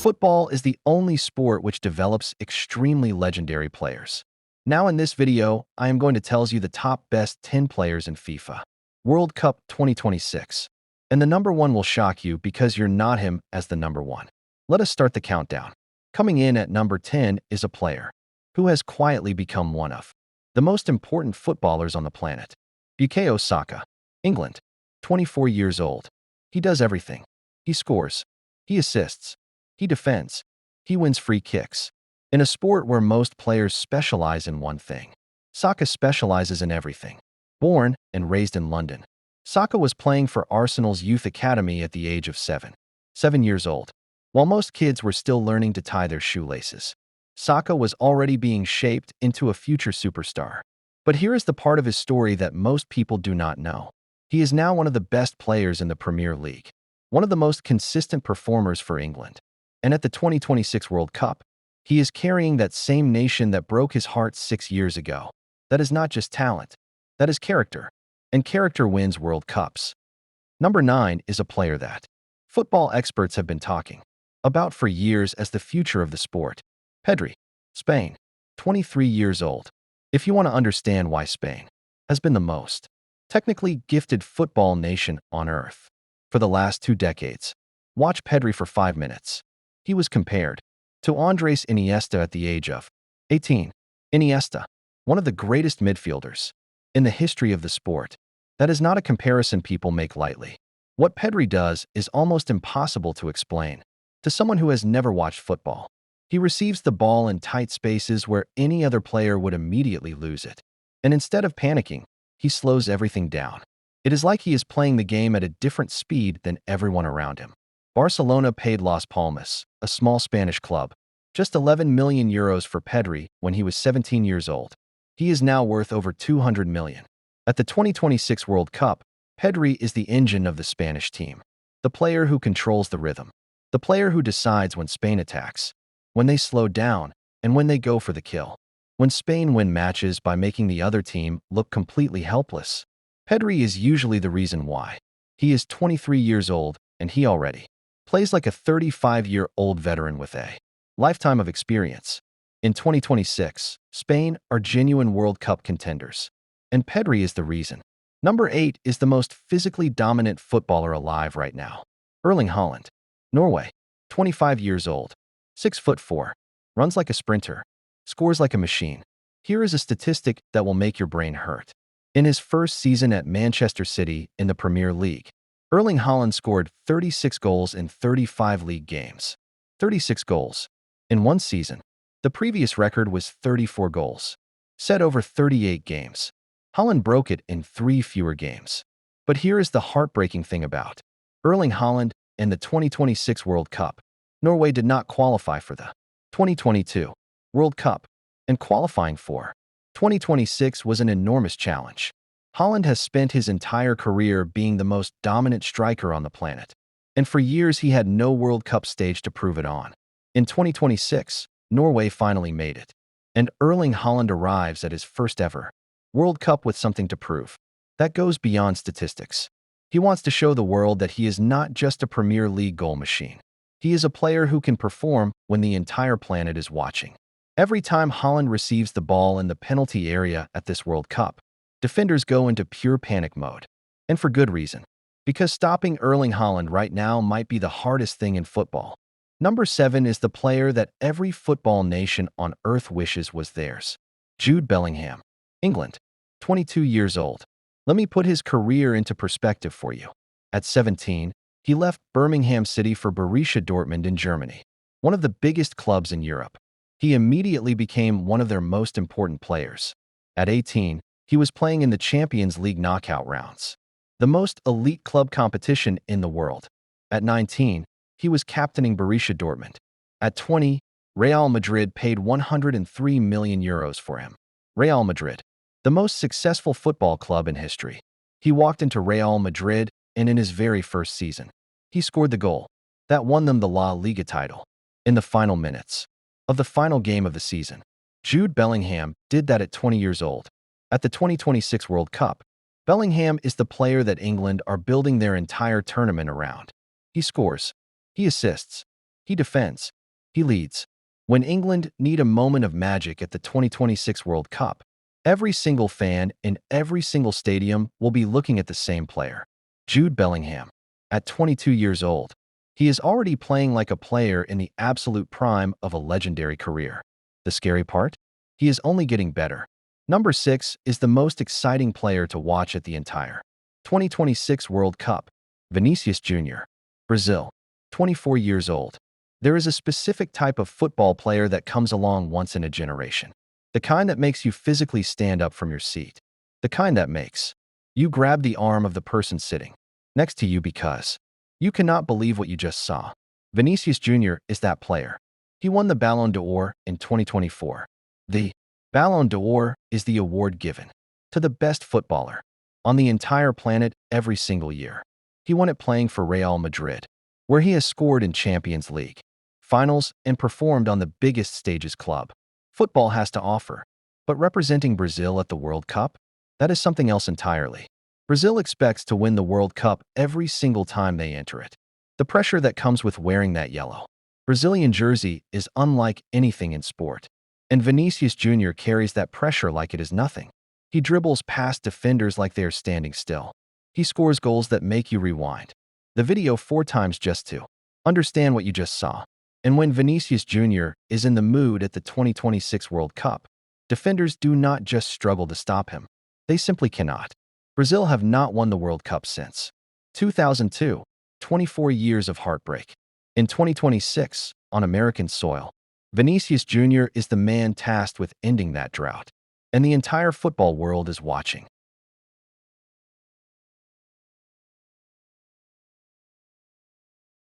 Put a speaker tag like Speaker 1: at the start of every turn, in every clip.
Speaker 1: Football is the only sport which develops extremely legendary players. Now in this video, I am going to tell you the top best 10 players in FIFA World Cup 2026. And the number one will shock you because you're not him as the number one. Let us start the countdown. Coming in at number 10 is a player who has quietly become one of the most important footballers on the planet. Bukayo Saka, England, 24 years old. He does everything. He scores. He assists. He defends. He wins free kicks. In a sport where most players specialize in one thing, Saka specializes in everything. Born and raised in London, Saka was playing for Arsenal's youth academy at the age of 7 years old. While most kids were still learning to tie their shoelaces, Saka was already being shaped into a future superstar. But here is the part of his story that most people do not know. He is now one of the best players in the Premier League, one of the most consistent performers for England. And at the 2026 World Cup, he is carrying that same nation that broke his heart 6 years ago. That is not just talent, that is character. And character wins World Cups. Number 9 is a player that football experts have been talking about for years as the future of the sport. Pedri, Spain, 23 years old. If you want to understand why Spain has been the most technically gifted football nation on earth for the last 2 decades, watch Pedri for 5 minutes. He was compared to Andres Iniesta at the age of 18. Iniesta, one of the greatest midfielders in the history of the sport. That is not a comparison people make lightly. What Pedri does is almost impossible to explain to someone who has never watched football. He receives the ball in tight spaces where any other player would immediately lose it. And instead of panicking, he slows everything down. It is like he is playing the game at a different speed than everyone around him. Barcelona paid Las Palmas, a small Spanish club, just 11 million euros for Pedri when he was 17 years old. He is now worth over 200 million. At the 2026 World Cup, Pedri is the engine of the Spanish team, the player who controls the rhythm, the player who decides when Spain attacks, when they slow down, and when they go for the kill. When Spain win matches by making the other team look completely helpless, Pedri is usually the reason why. He is 23 years old, and he already plays like a 35-year-old veteran with a lifetime of experience. In 2026, Spain are genuine World Cup contenders, and Pedri is the reason. Number 8 is the most physically dominant footballer alive right now. Erling Haaland, Norway, 25 years old, 6'4", runs like a sprinter, scores like a machine. Here is a statistic that will make your brain hurt. In his first season at Manchester City in the Premier League, Erling Haaland scored 36 goals in 35 league games. 36 goals in one season. The previous record was 34 goals, set over 38 games. Haaland broke it in 3 fewer games. But here is the heartbreaking thing about Erling Haaland and the 2026 World Cup. Norway did not qualify for the 2022 World Cup, and qualifying for 2026 was an enormous challenge. Haaland has spent his entire career being the most dominant striker on the planet, and for years he had no World Cup stage to prove it on. In 2026, Norway finally made it, and Erling Haaland arrives at his first ever World Cup with something to prove. That goes beyond statistics. He wants to show the world that he is not just a Premier League goal machine. He is a player who can perform when the entire planet is watching. Every time Haaland receives the ball in the penalty area at this World Cup, defenders go into pure panic mode. And for good reason. Because stopping Erling Haaland right now might be the hardest thing in football. Number 7 is the player that every football nation on earth wishes was theirs. Jude Bellingham, England, 22 years old. Let me put his career into perspective for you. At 17, he left Birmingham City for Borussia Dortmund in Germany, one of the biggest clubs in Europe. He immediately became one of their most important players. At 18, he was playing in the Champions League knockout rounds, the most elite club competition in the world. At 19, he was captaining Borussia Dortmund. At 20, Real Madrid paid 103 million euros for him. Real Madrid, the most successful football club in history. He walked into Real Madrid, and in his very first season, he scored the goal that won them the La Liga title. In the final minutes of the final game of the season, Jude Bellingham did that at 20 years old. At the 2026 World Cup, Bellingham is the player that England are building their entire tournament around. He scores. He assists. He defends. He leads. When England need a moment of magic at the 2026 World Cup, every single fan in every single stadium will be looking at the same player, Jude Bellingham. At 22 years old, he is already playing like a player in the absolute prime of a legendary career. The scary part? He is only getting better. Number 6 is the most exciting player to watch at the entire 2026 World Cup, Vinicius Jr., Brazil, 24 years old. There is a specific type of football player that comes along once in a generation. The kind that makes you physically stand up from your seat. The kind that makes you grab the arm of the person sitting next to you because you cannot believe what you just saw. Vinicius Jr. is that player. He won the Ballon d'Or in 2024. The Ballon d'Or is the award given to the best footballer on the entire planet every single year. He won it playing for Real Madrid, where he has scored in Champions League finals and performed on the biggest stages club football has to offer. But representing Brazil at the World Cup, that is something else entirely. Brazil expects to win the World Cup every single time they enter it. The pressure that comes with wearing that yellow Brazilian jersey is unlike anything in sport. And Vinicius Jr. carries that pressure like it is nothing. He dribbles past defenders like they are standing still. He scores goals that make you rewind the video 4 times just to understand what you just saw. And when Vinicius Jr. is in the mood at the 2026 World Cup, defenders do not just struggle to stop him. They simply cannot. Brazil have not won the World Cup since 2002, 24 years of heartbreak. In 2026, on American soil, Vinicius Jr. is the man tasked with ending that drought. And the entire football world is watching.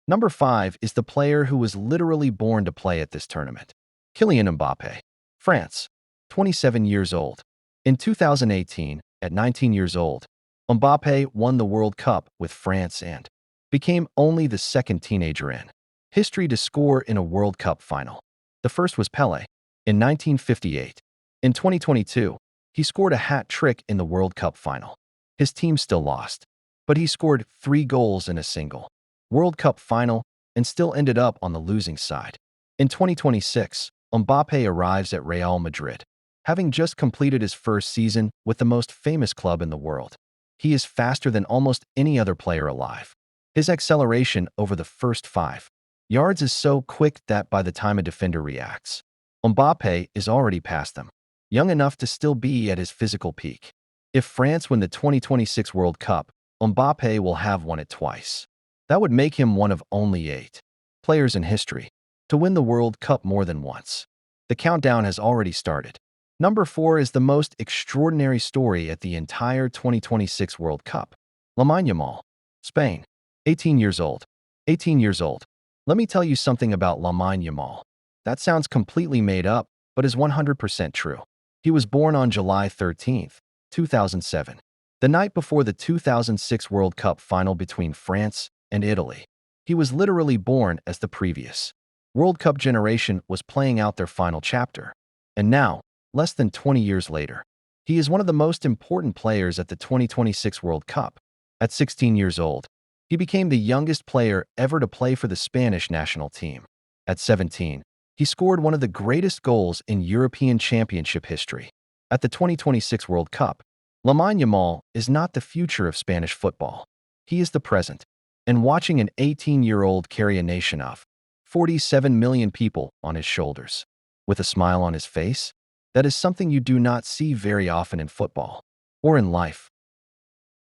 Speaker 1: Number 5 is the player who was literally born to play at this tournament. Kylian Mbappé, France, 27 years old. In 2018, at 19 years old, Mbappé won the World Cup with France and became only the second teenager in history to score in a World Cup final. The first was Pelé in 1958. In 2022, he scored a hat trick in the World Cup final. His team still lost, but he scored 3 goals in a single World Cup final and still ended up on the losing side. In 2026, Mbappé arrives at Real Madrid, having just completed his first season with the most famous club in the world. He is faster than almost any other player alive. His acceleration over the first 5 yards is so quick that by the time a defender reacts, Mbappé is already past them, young enough to still be at his physical peak. If France win the 2026 World Cup, Mbappé will have won it twice. That would make him one of only 8 players in history to win the World Cup more than once. The countdown has already started. Number 4 is the most extraordinary story at the entire 2026 World Cup. Lamine Yamal, Spain, 18 years old. 18 years old. Let me tell you something about Lamine Yamal. That sounds completely made up, but is 100% true. He was born on July 13, 2007, the night before the 2006 World Cup final between France and Italy. He was literally born as the previous World Cup generation was playing out their final chapter. And now, less than 20 years later, he is one of the most important players at the 2026 World Cup. At 16 years old, he became the youngest player ever to play for the Spanish national team. At 17, he scored one of the greatest goals in European Championship history. At the 2026 World Cup, Lamine Yamal is not the future of Spanish football. He is the present. And watching an 18-year-old carry a nation of 47 million people on his shoulders, with a smile on his face, that is something you do not see very often in football or in life.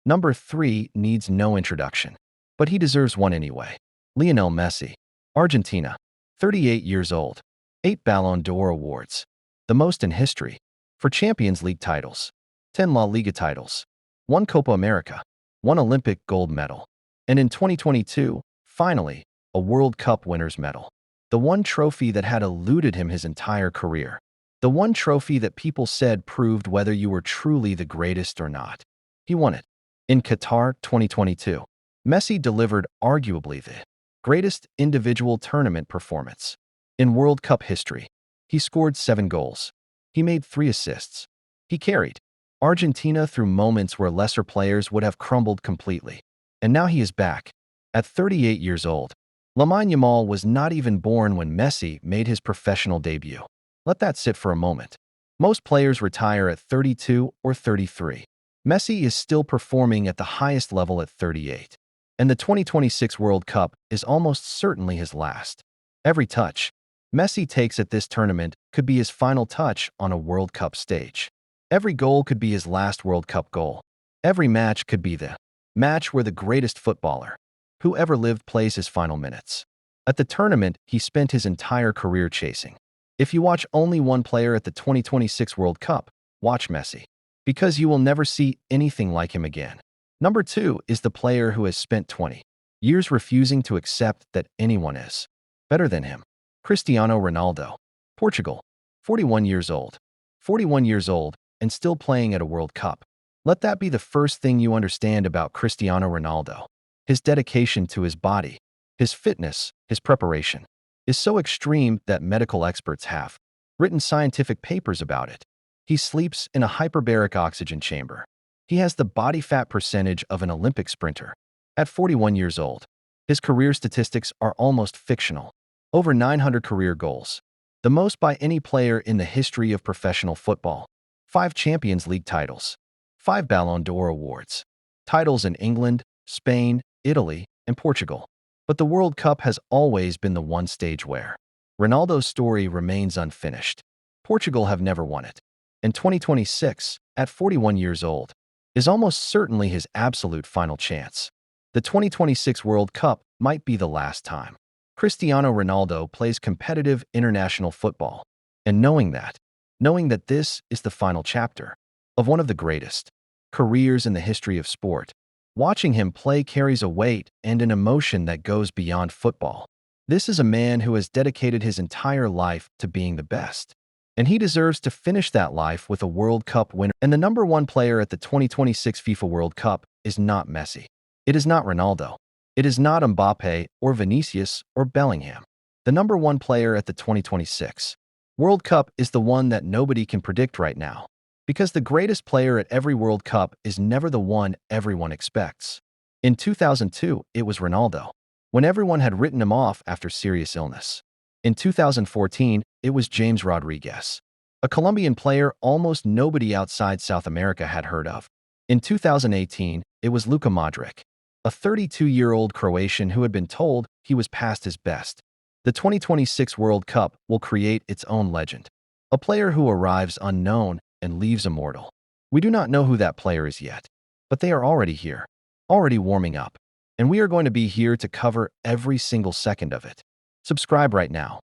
Speaker 1: Number 3 needs no introduction, but he deserves one anyway. Lionel Messi, Argentina, 38 years old, 8 Ballon d'Or awards, the most in history, for Champions League titles, 10 La Liga titles, 1 Copa America, 1 Olympic gold medal, and in 2022, finally, a World Cup winner's medal. The one trophy that had eluded him his entire career. The one trophy that people said proved whether you were truly the greatest or not. He won it. In Qatar 2022, Messi delivered arguably the greatest individual tournament performance in World Cup history. He scored 7 goals. He made 3 assists. He carried Argentina through moments where lesser players would have crumbled completely. And now he is back. At 38 years old, Lamine Yamal was not even born when Messi made his professional debut. Let that sit for a moment. Most players retire at 32 or 33. Messi is still performing at the highest level at 38. And the 2026 World Cup is almost certainly his last. Every touch Messi takes at this tournament could be his final touch on a World Cup stage. Every goal could be his last World Cup goal. Every match could be the match where the greatest footballer who ever lived plays his final minutes. At the tournament, he spent his entire career chasing. If you watch only one player at the 2026 World Cup, watch Messi, because you will never see anything like him again. Number 2 is the player who has spent 20 years refusing to accept that anyone is better than him. Cristiano Ronaldo, Portugal, 41 years old. 41 years old and still playing at a World Cup. Let that be the first thing you understand about Cristiano Ronaldo. His dedication to his body, his fitness, his preparation is so extreme that medical experts have written scientific papers about it. He sleeps in a hyperbaric oxygen chamber. He has the body fat percentage of an Olympic sprinter. At 41 years old, his career statistics are almost fictional. Over 900 career goals, the most by any player in the history of professional football. 5 Champions League titles, 5 Ballon d'Or awards, titles in England, Spain, Italy, and Portugal. But the World Cup has always been the one stage where Ronaldo's story remains unfinished. Portugal have never won it. In 2026, at 41 years old, is almost certainly his absolute final chance. The 2026 World Cup might be the last time Cristiano Ronaldo plays competitive international football. And knowing that this is the final chapter of one of the greatest careers in the history of sport, watching him play carries a weight and an emotion that goes beyond football. This is a man who has dedicated his entire life to being the best, and he deserves to finish that life with a World Cup winner. And the number 1 player at the 2026 FIFA World Cup is not Messi. It is not Ronaldo. It is not Mbappé or Vinicius or Bellingham. The number 1 player at the 2026 World Cup is the one that nobody can predict right now, because the greatest player at every World Cup is never the one everyone expects. In 2002, it was Ronaldo, when everyone had written him off after serious illness. In 2014, it was James Rodriguez, a Colombian player almost nobody outside South America had heard of. In 2018, it was Luka Modric, a 32-year-old Croatian who had been told he was past his best. The 2026 World Cup will create its own legend, a player who arrives unknown and leaves immortal. We do not know who that player is yet, but they are already here, already warming up, and we are going to be here to cover every single second of it. Subscribe right now.